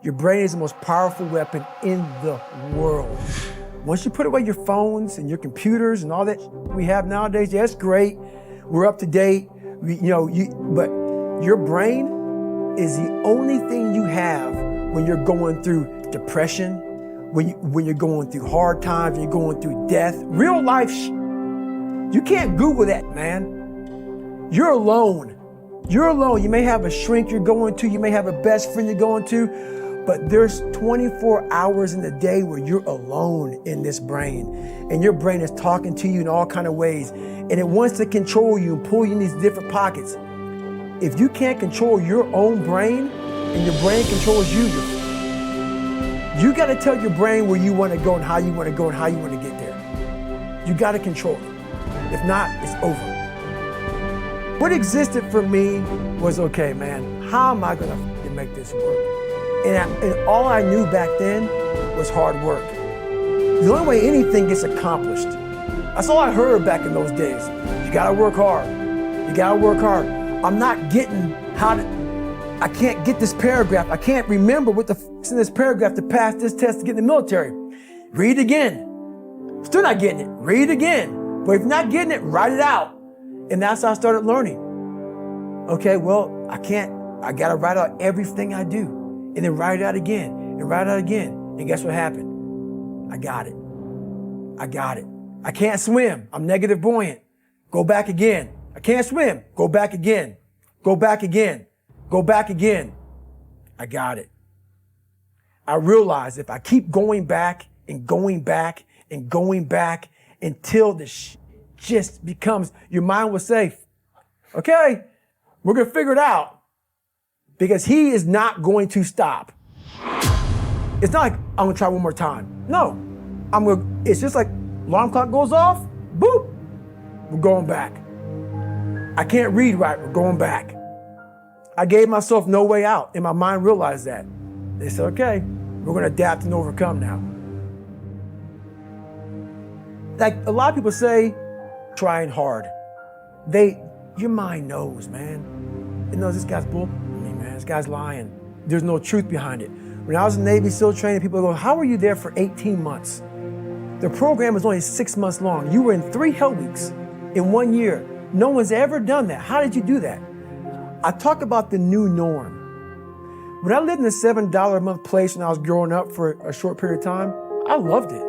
Your brain is the most powerful weapon in the world. Once you put away your phones and your computers and all that we have nowadays, yeah, it's great. We're up to date. But your brain is the only thing you have when you're going through depression, when you're going through hard times, when you're going through death. Real life, you can't Google that, man. You're alone. You're alone. You may have a shrink you're going to, you may have a best friend you're going to, but there's 24 hours in the day where you're alone in this brain. And your brain is talking to you in all kinds of ways. And it wants to control you and pull you in these different pockets. If you can't control your own brain and your brain controls you, you got to tell your brain where you want to go and how you want to go and how you want to get there. You got to control it. If not, it's over. What existed for me was, okay, man, how am I going to make this work? And all I knew back then was hard work. The only way anything gets accomplished. That's all I heard back in those days. You got to work hard. You got to work hard. I'm not getting I can't get this paragraph. I can't remember what the f***'s in this paragraph to pass this test to get in the military. Read it again. Still not getting it. Read it again. But if you're not getting it, write it out. And that's how I started learning. Okay, well, I gotta write out everything I do. And then write it out again, and write it out again. And guess what happened? I got it. I can't swim. I'm negative buoyant. Go back again. I can't swim. Go back again. Go back again. Go back again. I got it. I realized if I keep going back and going back and going back until the just becomes, your mind will say, okay, we're going to figure it out, because he is not going to stop. It's not like I'm going to try one more time. No, it's just like alarm clock goes off, boop, we're going back. I can't read right, we're going back. I gave myself no way out, and my mind realized that. They said, okay, we're going to adapt and overcome now. Like a lot of people say, trying hard. Your mind knows, man. It knows this guy's bull. Man, this guy's lying. There's no truth behind it. When I was in Navy SEAL training, people go, how were you there for 18 months? The program was only 6 months long. You were in 3 hell weeks in 1 year. No one's ever done that. How did you do that? I talk about the new norm. When I lived in a $7 a month place when I was growing up for a short period of time, I loved it.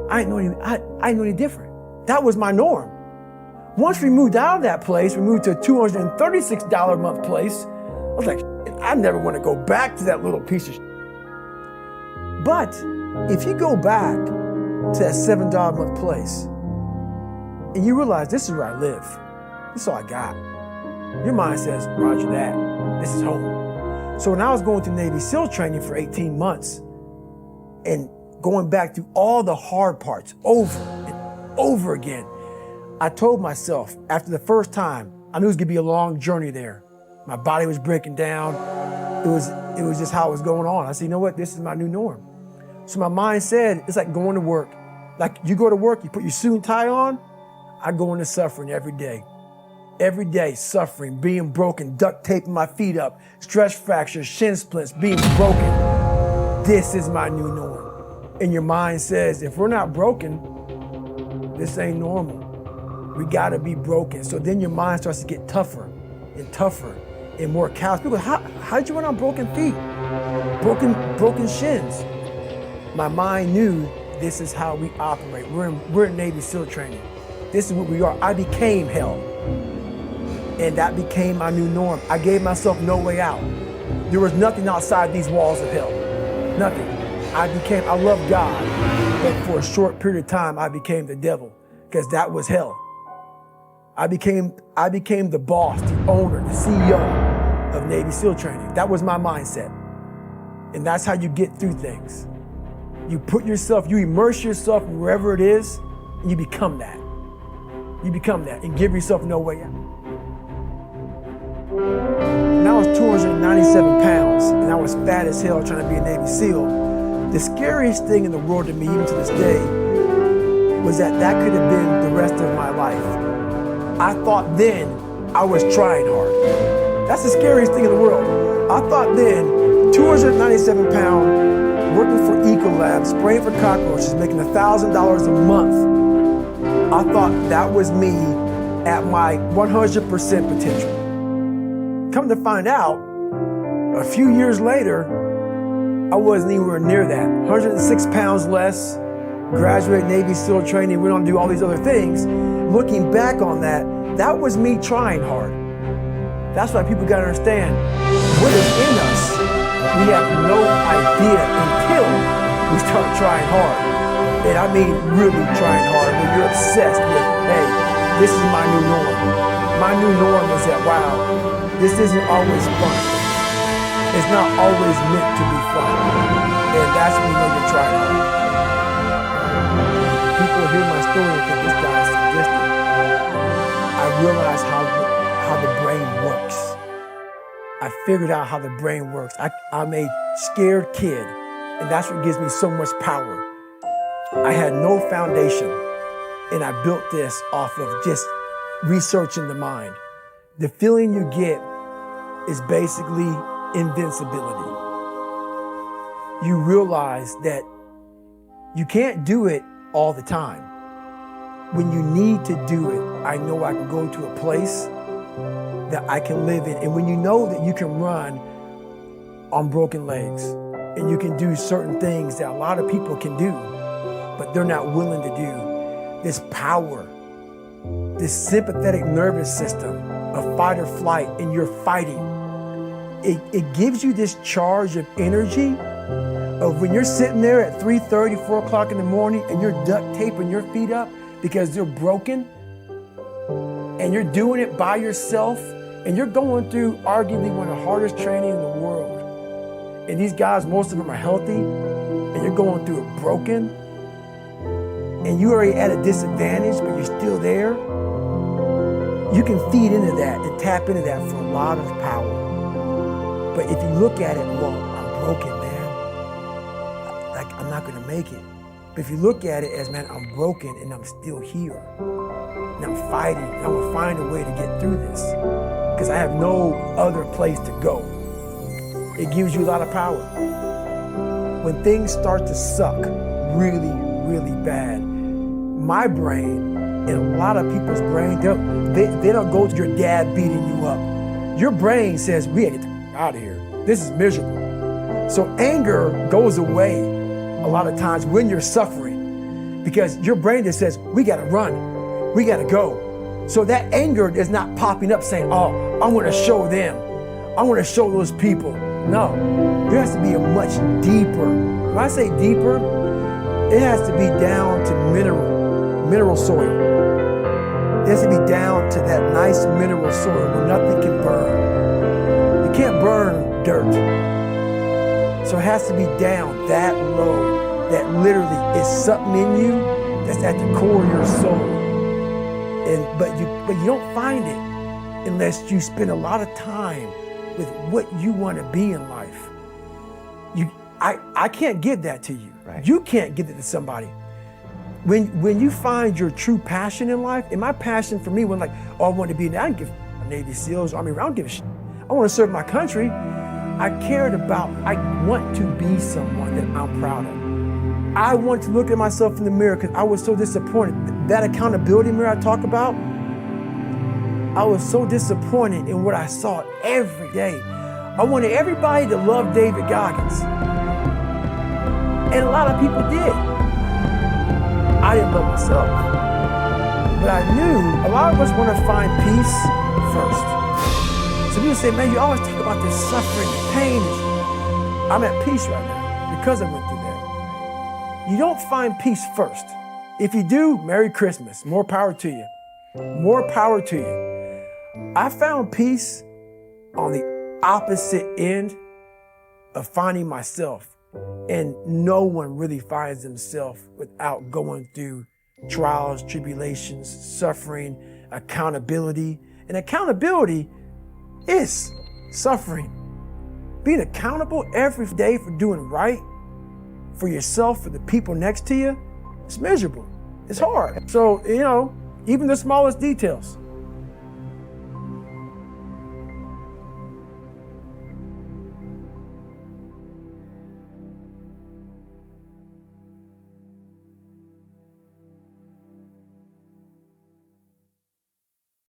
I didn't know any different. That was my norm. Once we moved out of that place, we moved to a $236 a month place. I was like, I never want to go back to that little piece of shit. But if you go back to that $7 a month place and you realize this is where I live, this is all I got, your mind says, roger that, this is home. So when I was going through Navy SEAL training for 18 months and going back through all the hard parts over and over again, I told myself after the first time, I knew it was gonna be a long journey there. My body was breaking down. It was just how it was going on. I said, you know what? This is my new norm. So my mind said, it's like going to work. Like you go to work, you put your suit and tie on. I go into suffering every day. Every day, suffering, being broken, duct taping my feet up, stress fractures, shin splints, being broken. This is my new norm. And your mind says, if we're not broken, this ain't normal. We gotta be broken. So then your mind starts to get tougher and tougher and more callous. People go, how'd you run on broken feet? Broken shins. My mind knew this is how we operate. We're in Navy SEAL training. This is what we are. I became hell. And that became my new norm. I gave myself no way out. There was nothing outside these walls of hell. Nothing. I love God, but for a short period of time, I became the devil, because that was hell. I became the boss, the owner, the CEO of Navy SEAL training. That was my mindset. And that's how you get through things. You immerse yourself wherever it is, and you become that. You become that and give yourself no way out. When I was 297 pounds and I was fat as hell trying to be a Navy SEAL, the scariest thing in the world to me, even to this day, was that could have been the rest of my life. I thought then I was trying hard. That's the scariest thing in the world. I thought then 297 pound, working for Ecolab, spraying for cockroaches, making $1,000 a month. I thought that was me at my 100% potential. Come to find out, a few years later, I wasn't anywhere near that. 106 pounds less, graduate Navy SEAL training, went on to do all these other things. Looking back on that, that was me trying hard. That's why people gotta understand, what is in us, we have no idea until we start trying hard. And I mean really trying hard, when you're obsessed with, hey, this is my new norm. My new norm is that, wow, this isn't always fun. It's not always meant to be fun. And that's when you know you're trying hard. People hear my story and think this guy's sadistic. I realize how the brain works. I figured out how the brain works. I'm a scared kid, and that's what gives me so much power. I had no foundation, and I built this off of just researching the mind. The feeling you get is basically invincibility. You realize that you can't do it all the time. When you need to do it, I know I can go to a place that I can live in. And when you know that you can run on broken legs and you can do certain things that a lot of people can do, but they're not willing to do, this power, this sympathetic nervous system of fight or flight, and you're fighting, it gives you this charge of energy of when you're sitting there at 3:30, 4 o'clock in the morning and you're duct taping your feet up because they're broken, and you're doing it by yourself, and you're going through arguably one of the hardest training in the world. And these guys, most of them are healthy, and you're going through it broken, and you're already at a disadvantage, but you're still there. You can feed into that and tap into that for a lot of power. But if you look at it, well, I'm broken, man. I'm not gonna make it. But if you look at it as, man, I'm broken and I'm still here. And I'm fighting, and I'm gonna find a way to get through this, because I have no other place to go. It gives you a lot of power. When things start to suck really, really bad, my brain and a lot of people's brain, they don't go to your dad beating you up. Your brain says, we gotta get out of here. This is miserable. So anger goes away a lot of times when you're suffering, because your brain just says, we gotta run, we gotta go. So that anger is not popping up saying, oh, I'm gonna show them, I'm gonna show those people. No, there has to be a much deeper, when I say deeper, it has to be down to mineral soil. It has to be down to that nice mineral soil where nothing can burn. You can't burn dirt. So it has to be down that low, that literally is something in you that's at the core of your soul. But you don't find it unless you spend a lot of time with what you want to be in life. I can't give that to you. Right. You can't give it to somebody. When you find your true passion in life, and my passion for me was like, oh, I want to be, I didn't give Navy SEALs, Army, I don't give a shit. I want to serve my country. I want to be someone that I'm proud of. I want to look at myself in the mirror because I was so disappointed. That accountability mirror I talk about, I was so disappointed in what I saw every day. I wanted everybody to love David Goggins. And a lot of people did. I didn't love myself. But I knew a lot of us want to find peace first. So people say, man, you always talk about this suffering and pain. I'm at peace right now because I went through that. You don't find peace first. If you do, Merry Christmas. More power to you. More power to you. I found peace on the opposite end of finding myself. And no one really finds themselves without going through trials, tribulations, suffering, accountability. And accountability is suffering. Being accountable every day for doing right for yourself, for the people next to you, it's miserable. It's hard. So, even the smallest details.